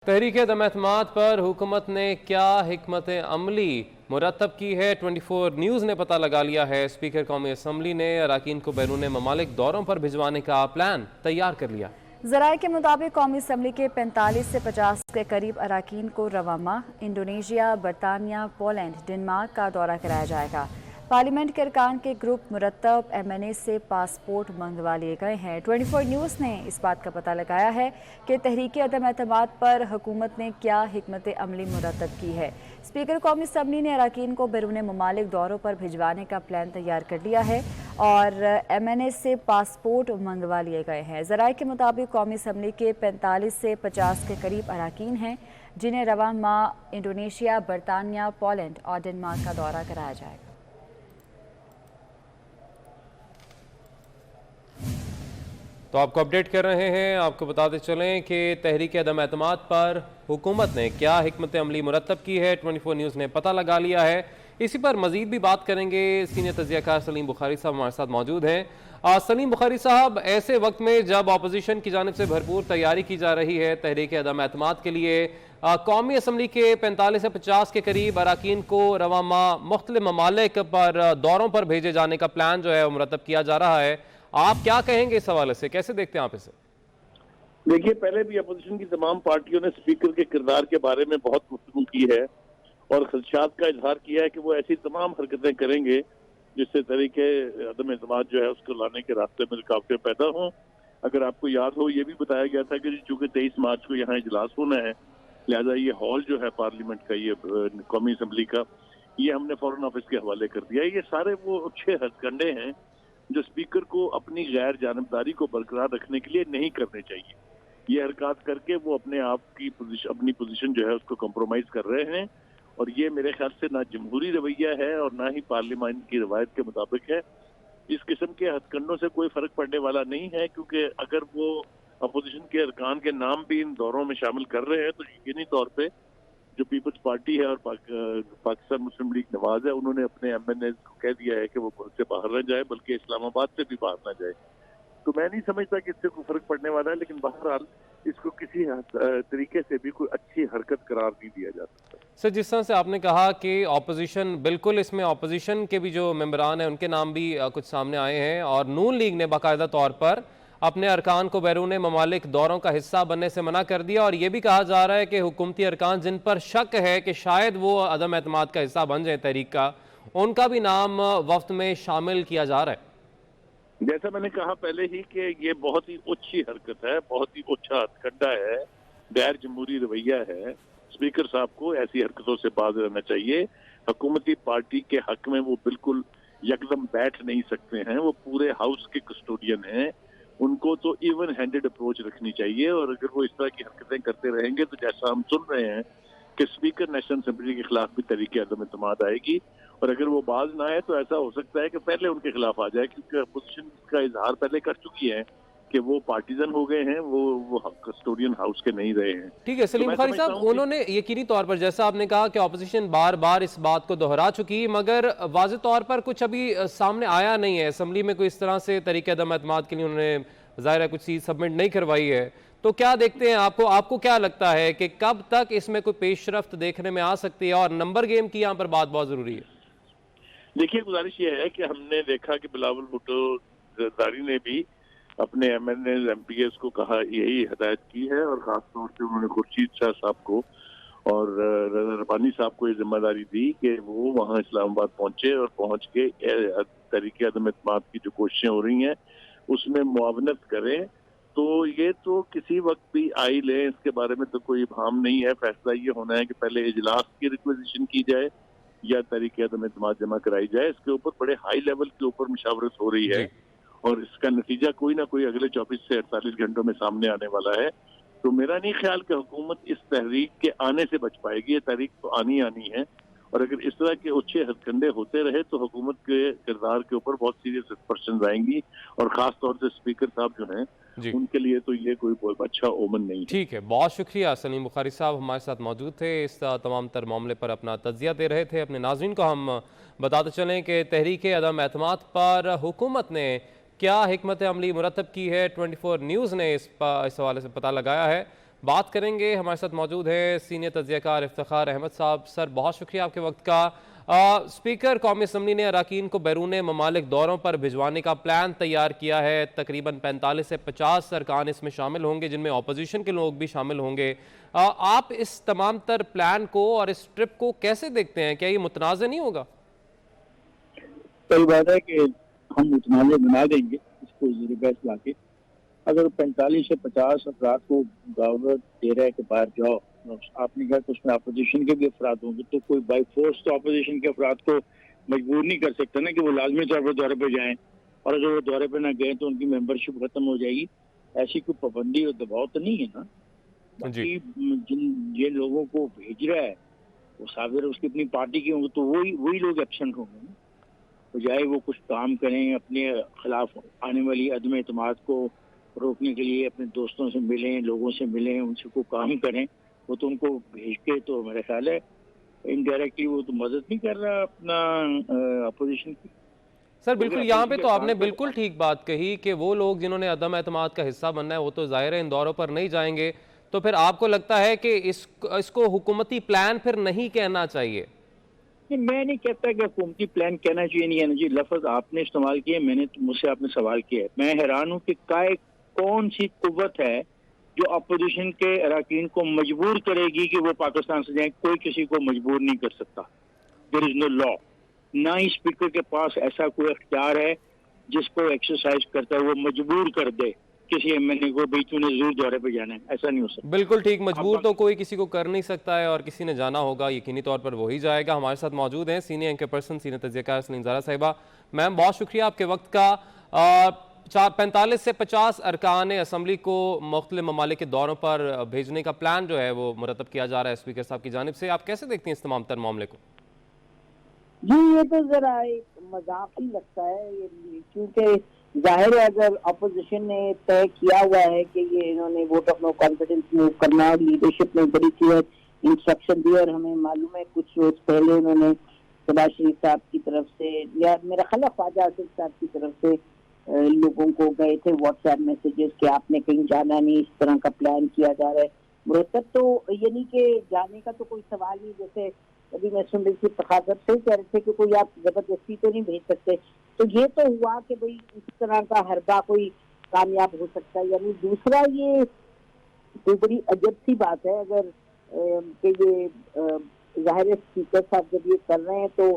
तहरीक अदम-ए-एतमाद पर हुकूमत ने क्या हिकमत अमली मुरतब की है। 24 न्यूज़ ने पता लगा लिया है। स्पीकर कौमी असम्बली ने अरकान को बैरून ममालिक दौरों पर भिजवाने का प्लान तैयार कर लिया। ज़राए के मुताबिक कौमी असम्बली के 45 से 50 के करीब अरकान को रवा माह इंडोनेशिया, बरतानिया, पोलैंड, डेनमार्क का दौरा कराया जाएगा। पार्लियामेंट के अरकान के ग्रुप मुरतब MNA से पासपोर्ट मंगवा लिए गए हैं। 24 न्यूज़ ने इस बात का पता लगाया है कि तहरीक अदम-ए-एतमाद पर हुकूमत ने क्या हिकमत अमली मुरतब की है। स्पीकर कौमी असम्बली ने अरकान को बैरून ममालिक दौरों पर भिजवाने का प्लान तैयार कर लिया है और MNA से पासपोर्ट मंगवा लिए गए हैं। ज़राए के मुताबिक कौमी असम्बली के 45 से 50 के करीब अरकान हैं जिन्हें रवा माह इंडोनेशिया, बरतानिया, पोलैंड और डेनमार्क का दौरा कराया जाएगा। तो आपको अपडेट कर रहे हैं। आपको बताते चलें कि तहरीक अदम-ए-एतमाद पर हुकूमत ने क्या हिकमत अमली मुरतब की है। 24 न्यूज़ ने पता लगा लिया है। इसी पर मजीद भी बात करेंगे। सीनियर तजियाकार सलीम बुखारी साहब हमारे साथ मौजूद हैं। सलीम बुखारी साहब, ऐसे वक्त में जब अपोजिशन की जानिब से भरपूर तैयारी की जा रही है तहरीक अदम-ए-एतमाद के लिए, कौमी असम्बली के 45 से 50 के करीब अरकान को रवा माह मुख्तलिफ ममालिक पर दौरों पर भेजे जाने का प्लान जो है वो मुरतब किया जा रहा है। आप क्या कहेंगे इस हवाले से, कैसे देखते हैं आप इसे? देखिए, पहले भी अपोजिशन की तमाम पार्टियों ने स्पीकर के किरदार के बारे में बहुत गुफ्तगू की है और खदशात का इजहार किया है कि वो ऐसी तमाम हरकतें करेंगे जिससे तरीके अदम एतमाद जो है उसको लाने के रास्ते में रुकावटें पैदा हों। अगर आपको याद हो, ये भी बताया गया था कि चूंकि 23 मार्च को यहाँ इजलास होना है, लिहाजा ये हॉल जो है पार्लियामेंट का, ये कौमी असम्बली का, ये हमने फॉरेन ऑफिस के हवाले कर दिया। ये सारे वो अच्छे हथकंडे हैं जो स्पीकर को अपनी गैर जानबदारी को बरकरार रखने के लिए नहीं करने चाहिए। ये हरकत करके वो अपने आप की अपनी पोजीशन जो है उसको कॉम्प्रोमाइज कर रहे हैं और ये मेरे ख्याल से ना जमहूरी रवैया है और ना ही पार्लियामेंट की रवायत के मुताबिक है। इस किस्म के हथकंडों से कोई फर्क पड़ने वाला नहीं है, क्योंकि अगर वो अपोजिशन के अरकान के नाम भी इन दौरों में शामिल कर रहे हैं तो यकीनी तौर पर जो पीपल्स पार्टी है और पाकिस्तान मुस्लिम लीग नवाज है, उन्होंने अपने MNA को कह दिया है कि वो मुल्क से बाहर न जाए, बल्कि इस्लामाबाद से भी बाहर न जाए। तो मैं नहीं समझता कि इससे कोई फर्क पड़ने वाला है, लेकिन बहरहाल इसको किसी तरीके से भी कोई अच्छी हरकत करार नहीं दिया जा सकता। सर, जिस तरह से आपने कहा कि ऑपोजिशन, बिल्कुल इसमें ऑपोजिशन के भी जो मेंबरान हैं उनके नाम भी कुछ सामने आए हैं और नून लीग ने बाकायदा तौर पर अपने अरकान को बैरून ममालिक दौरों का हिस्सा बनने से मना कर दिया और ये भी कहा जा रहा है कि हुकूमती अरकान जिन पर शक है कि शायद वो अदम एतमाद का हिस्सा बन जाए तहरीक का, उनका भी नाम वफ्त में शामिल किया जा रहा है। जैसा मैंने कहा पहले ही कि ये बहुत ही अच्छी हरकत है, बहुत ही अच्छा हथकंडा है, गैर जमहूरी रवैया है। स्पीकर साहब को ऐसी हरकतों से बाज रहना चाहिए। हुकूमती पार्टी के हक में वो बिल्कुल यकदम बैठ नहीं सकते हैं। वो पूरे हाउस के कस्टोडियन हैं, उनको तो इवन हैंडेड अप्रोच रखनी चाहिए। और अगर वो इस तरह की हरकतें करते रहेंगे तो जैसा हम सुन रहे हैं कि स्पीकर नेशनल असेंबली के खिलाफ भी तहरीक अदम एतमाद आएगी, और अगर वो बाज ना आए तो ऐसा हो सकता है कि पहले उनके खिलाफ आ जाए, क्योंकि अपोजिशन का इजहार पहले कर चुकी है कि वो पार्टीजन हो गए हैं, वो कस्टोडियन हाउस के नहीं रहे हैं। ठीक है सलीम बुखारी साहब, उन्होंने यकीनी तौर पर, जैसा आपने कहा कि ऑपोजिशन बार बार इस बात को दोहरा चुकी, मगर वाज़ेह तौर पर कुछ अभी सामने आया नहीं है। असम्बली में कोई इस तरह से तहरीक अदम एतमाद के लिए उन्होंने ज़ाहिर है कुछ चीज़ सबमिट नहीं करवाई है। तो क्या देखते हैं, आपको क्या लगता है कि कब तक इसमें कोई पेशरफ्त देखने में आ सकती है? और नंबर गेम की यहाँ पर बात बहुत ज़रूरी है। देखिए, गुजारिश ये है कि हमने देखा कि बिलावल भुट्टो जरदारी ने भी अपने MNAs MPs को कहा, यही हिदायत की है, और खासतौर से उन्होंने खुर्शीद शाह साहब को और रज़ा रब्बानी साहब को ये जिम्मेदारी दी कि वो वहाँ इस्लामाबाद पहुंचे और पहुंच के तहरीक अदम एतमाद की जो कोशिशें हो रही हैं उसमें मुआवनत करें। तो ये तो किसी वक्त भी आई लें, इसके बारे में तो कोई इब्हाम नहीं है। फैसला ये होना है कि पहले इजलास की रिक्वेजिशन की जाए या तहरीक अदम एतमाद जमा कराई जाए। इसके ऊपर बड़े हाई लेवल के ऊपर मुशावरत हो रही है और इसका नतीजा कोई ना कोई अगले 24 से 48 घंटों में सामने आने वाला है। तो मेरा नहीं ख्याल कि हुकूमत इस तहरीक के आने से बच पाएगी। ये तहरीक तो आनी है, और अगर इस तरह के अच्छे हथकंडे होते रहे तो हुकूमत के किरदार के ऊपर बहुत सीरियस क्वेश्चन आएंगी, और खास तौर से स्पीकर साहब जो हैं उनके लिए तो ये कोई बहुत अच्छा ओमन नहीं है। ठीक है, बहुत शुक्रिया। सलीम बुखारी साहब हमारे साथ मौजूद थे, इस तमाम तर मामले पर अपना तज्जिया दे रहे थे। अपने नाज़रीन को हम बताते चलें कि तहरीक अदम एतमाद पर हुकूमत ने क्या हिकमत अमली मुरतब की है। 24 न्यूज़ ने इस हवाले से पता लगाया है। बात करेंगे। हमारे साथ मौजूद है सीनियर तज्ज़ियाकार इफ्तिखार अहमद साहब। सर, बहुत शुक्रिया आपके वक्त का। स्पीकर कौमी असम्बली ने अरकान को बैरून ममालिक दौरों पर भिजवाने का प्लान तैयार किया है। तकरीबन 45 से 50 अरकान इसमें शामिल होंगे, जिनमें अपोजिशन के लोग भी शामिल होंगे। आप इस तमाम तर प्लान को और इस ट्रिप को कैसे देखते हैं? क्या ये मुतनाज़ नहीं होगा? कई बात है कि हम मुतनाज़ बना देंगे इसको ज़ीरो बहस लाके। अगर 45 से 50 अफराद को दावत दे रहा है कि बाहर जाओ, आपने कहा कि उसमें अपोजिशन के भी अफराद होंगे, तो कोई बाई फोर्स तो अपोजिशन के अफराद को मजबूर नहीं कर सकता ना कि वो लाजमी तौर पर दौरे पर जाएं, और अगर वो दौरे पर ना गए तो उनकी मेंबरशिप खत्म हो जाएगी। ऐसी कोई पाबंदी और दबाव तो नहीं है ना। बाकी जिन लोगों को भेज रहा है वो साबिर उसकी अपनी पार्टी के होंगे, तो वही लोग एब्सेंट होंगे ना। बजाय वो कुछ काम करें, अपने खिलाफ आने वाली अदम एतमाद को रोकने के लिए अपने दोस्तों से मिलें, लोगों से मिलें, उनसे कोई काम करें, वो तो उनको भेज के तो मेरा ख्याल है इनडायरेक्टली वो तो मदद नहीं कर रहा अपना अपोजिशन की। सर बिल्कुल, यहाँ पे तो आपने बिल्कुल ठीक बात कही कि वो लोग जिन्होंने अदम एतमाद का हिस्सा बनना है वो तो ज़ाहिर है इन दौरों पर नहीं जाएंगे। तो फिर आपको लगता है कि इसको हुकूमती प्लान फिर नहीं कहना चाहिए? मैं नहीं कहता कि हुकूमती प्लान कहना चाहिए नहीं कहना चाहिए। लफ्ज आपने इस्तेमाल किए, मैंने मुझसे आपने सवाल किया है। मैं हैरान हूँ कि कौन सी कुव्वत है जो अपोजिशन के अरकान को मजबूर करेगी कि वो पाकिस्तान से जाए। कोई किसी को मजबूर नहीं कर सकता। There is no law. ना ही स्पीकर के पास ऐसा कोई अख्तियार है जिसको एक्सरसाइज करता है वो मजबूर कर दे किसी एमएनए को भाई तूने जरूर दौरे पे जाना है। ऐसा नहीं हो सकता। बिल्कुल ठीक, मजबूर तो कोई किसी को कर नहीं सकता है और किसी ने जाना होगा यकीनी तौर पर वही जाएगा। हमारे साथ मौजूद हैं सीनियर एंकर पर्सन, सीनियर तज्ज़ियाकार सलीम ज़ारा साहिबा। मैम बहुत शुक्रिया आपके वक्त का। 45 से 50 अरकान असम्बली को मुख्तलिफ ममालिक के दौरों पर भेजने का प्लान जो है वो मुरतब किया जा रहा है स्पीकर साहब की जानिब से। आप कैसे देखती हैं इस तमाम तर मामले को? जी, ये तो जरा एक मजाक ही लगता है ये, क्योंकि जाहिर है अगर अपोजिशन ने तय किया हुआ है कि ये इन्होंने vote of no confidence move करना है, लीडरशिप ने बड़ी क्लियर इंस्ट्रक्शन दी, और हमें मालूम है कुछ रोज पहले उन्होंने शहबाज शरीफ साहब की तरफ से या मेरा ख्याल है ख्वाजा आसिफ साहब की तरफ से लोगों को गए थे व्हाट्सएप मैसेजेस कि आपने कहीं जाना नहीं, इस तरह का प्लान किया जा रहा है। मुरतब तो यानी कि जाने का तो कोई सवाल नहीं। जैसे अभी मैं सुन रही थी तखादर से कह रहे थे कि कोई आप जबरदस्ती तो नहीं भेज सकते, तो ये तो हुआ कि भाई इस तरह का हरबा कोई कामयाब हो सकता है। यानी दूसरा ये कोई बड़ी अजब सी बात है अगर कि ये जाहिर स्पीकर साहब जब ये कर रहे हैं तो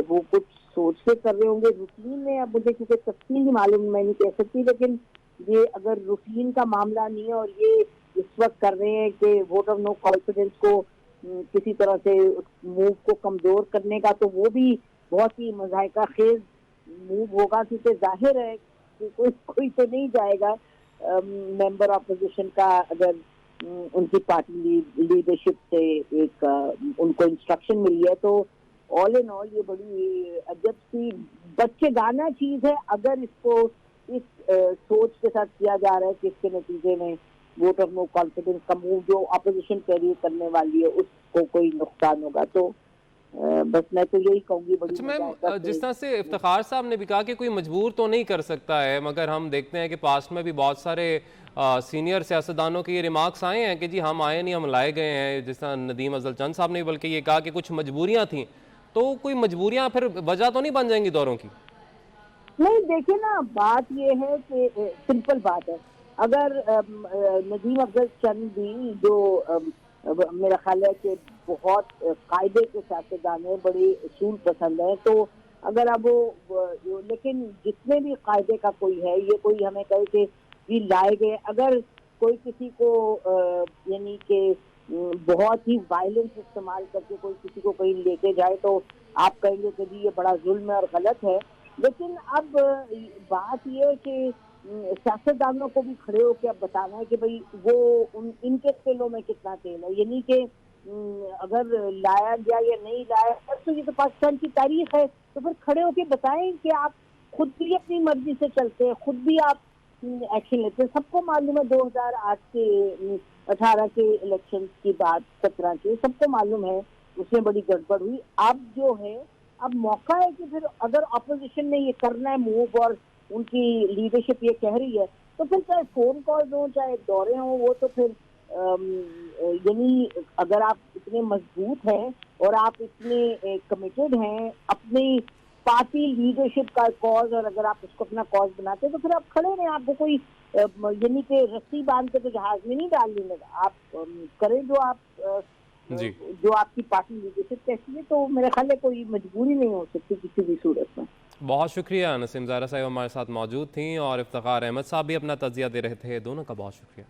वो कुछ सोच के कर रहे होंगे रूटीन में। अब मुझे क्योंकि तफसील नहीं मालूम, मैं नहीं कह सकती, लेकिन ये अगर रूटीन का मामला नहीं है और ये इस वक्त कर रहे हैं कि वोट ऑफ नो कॉन्फिडेंस को किसी तरह से मूव को कमजोर करने का, तो वो भी बहुत ही मज़ाहिका खेज मूव होगा, क्योंकि जाहिर है कि कोई तो नहीं जाएगा मेंबर अपोजिशन का अगर उनकी पार्टी लीडरशिप से एक उनको इंस्ट्रक्शन मिली है। तो ऑल इन ऑल ये बड़ी अजब सी बच्चेगाना चीज है अगर इसको इस सोच के साथ किया जा रहा है कि इसके नतीजे में वोट ऑफ नो कॉन्फिडेंस का मूव जो अपोजिशन कैरी करने वाली है उसको कोई नुकसान होगा। तो बस मैं तो यही कहूंगी बड़ी। अच्छा मैम, जिस तरह से इफ्तिखार साहब ने भी कहा कि कोई मजबूर तो नहीं कर सकता है, मगर हम देखते हैं कि पास्ट में भी बहुत सारे सीनियर सियासतदानों के ये रिमार्क्स आए हैं कि जी हम आए नहीं, हम लाए गए हैं। जिस तरह नदीम अफजल चंद साहब ने बल्कि ये कहा कि कुछ मजबूरियां थी, तो कोई मजबूरियां फिर वजह तो नहीं बन जाएंगी दौरों की? नहीं, देखिए ना, बात ये है कि सिंपल बात है। अगर नदीम अफजल चंद भी जो मेरा ख्याल है कि बहुत कायदे के सियासतदान है, बड़े उसूल पसंद है, तो अगर अब वो लेकिन जितने भी कायदे का कोई है, ये कोई हमें कहे कि ये लाए गए, अगर कोई किसी को यानी कि बहुत ही वायलेंस इस्तेमाल करके कोई किसी को कहीं लेके जाए तो आप कहेंगे कि जी ये बड़ा जुल्म है और गलत है। लेकिन अब बात ये है कि सियासतदानों को भी खड़े होकर अब बताना है कि भाई वो इनके तेलों में कितना तेल है। यानी कि अगर लाया गया या नहीं लाया, तो ये तो पाकिस्तान की तारीख है, तो फिर खड़े होकर बताएं कि आप खुद भी अपनी मर्जी से चलते हैं, खुद भी आप एक्शन लेते हैं। सबको मालूम है 2008 के 18 के इलेक्शन की बात, 17 के, सबको मालूम है उसमें बड़ी गड़बड़ हुई। अब जो है, अब मौका है कि फिर अगर अपोजिशन ने ये करना है मूव और उनकी लीडरशिप ये कह रही है, तो फिर चाहे फोन कॉल हो चाहे दौरे हों, वो तो फिर यानी अगर आप इतने मजबूत हैं और आप इतने कमिटेड हैं अपनी पार्टी लीडरशिप का कॉज, और अगर आप उसको अपना कॉज बनाते हैं तो फिर आप खड़े रहें। आपको कोई यानी कि रस्सी बांध के तो जहाज में नहीं डालने लगा, आप करें जो आप जो आपकी पार्टी लीडरशिप कहती है। तो मेरे ख्याल में कोई मजबूरी नहीं हो सकती किसी भी सूरत में। बहुत शुक्रिया। नसीम ज़हरा साहब हमारे साथ मौजूद थी और इफ्तिखार अहमद साहब भी अपना तजिया दे रहे थे। दोनों का बहुत शुक्रिया।